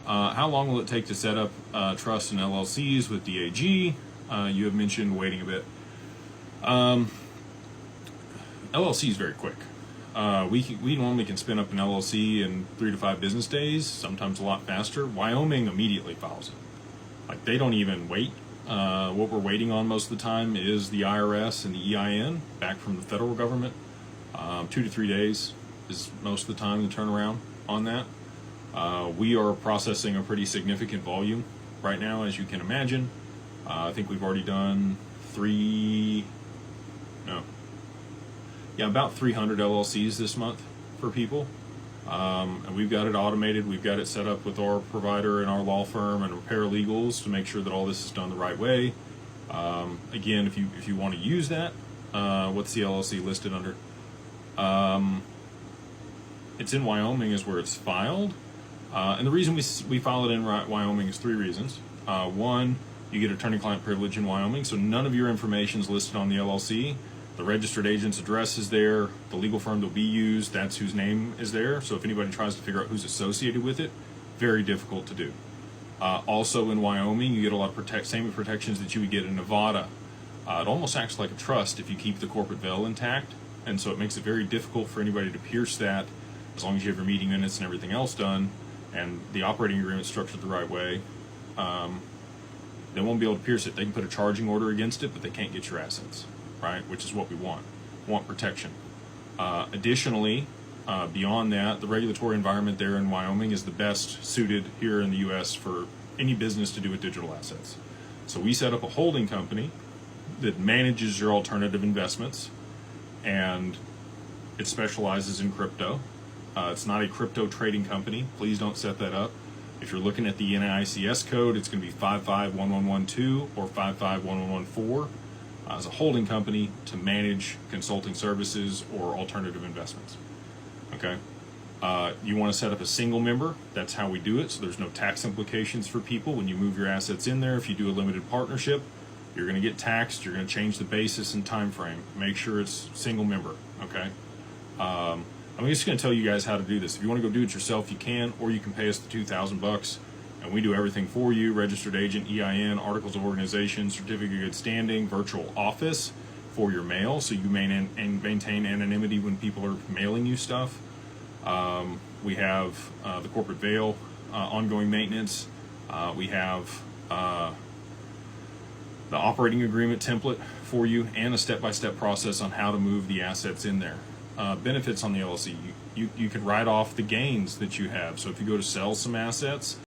How long will it take to set up trust and LLCs with DAG? You have mentioned waiting a bit. LLC is very quick. We normally can spin up an LLC in 3 to 5 business days, sometimes a lot faster. Wyoming immediately files it. Like, they don't even wait. What we're waiting on most of the time is the IRS and the EIN back from the federal government. 2 to 3 days is most of the time the turnaround on that. We are processing a pretty significant volume right now, as you can imagine. I think we've already done about 300 LLCs this month for people. And we've got it automated. We've got it set up with our provider and our law firm and our paralegals to make sure that all this is done the right way. Again, if you want to use that, what's the LLC listed under? It's in Wyoming is where it's filed. And the reason we file it in Wyoming is 3 reasons. One, you get attorney-client privilege in Wyoming, so none of your information is listed on the LLC. The registered agent's address is there. The legal firm that will be used, that's whose name is there. So if anybody tries to figure out who's associated with it, very difficult to do. Also in Wyoming, you get a lot of same protections that you would get in Nevada. It almost acts like a trust if you keep the corporate veil intact, and so it makes it very difficult for anybody to pierce that as long as you have your meeting minutes and everything else done and the operating agreement structured the right way. They won't be able to pierce it. They can put a charging order against it, but they can't get your assets, right? Which is what we want. We want protection. Additionally, beyond that, the regulatory environment there in Wyoming is the best suited here in the U.S. for any business to do with digital assets. So we set up a holding company that manages your alternative investments, and it specializes in crypto. It's not a crypto trading company. Please don't set that up. If you're looking at the NAICS code, it's going to be 551112 or 551114 as a holding company to manage consulting services or alternative investments. Okay. You want to set up a single member. That's how we do it. So there's no tax implications for people when you move your assets in there. If you do a limited partnership, you're going to get taxed. You're going to change the basis and time frame. Make sure it's single member. Okay. I'm just going to tell you guys how to do this. If you want to go do it yourself, you can, or you can pay us the $2,000, and we do everything for you: registered agent, EIN, articles of organization, certificate of good standing, virtual office for your mail, so you maintain anonymity when people are mailing you stuff. We have the corporate veil, ongoing maintenance. We have the operating agreement template for you, and a step-by-step process on how to move the assets in there. Benefits on the LLC: you can write off the gains that you have. So if you go to sell some assets,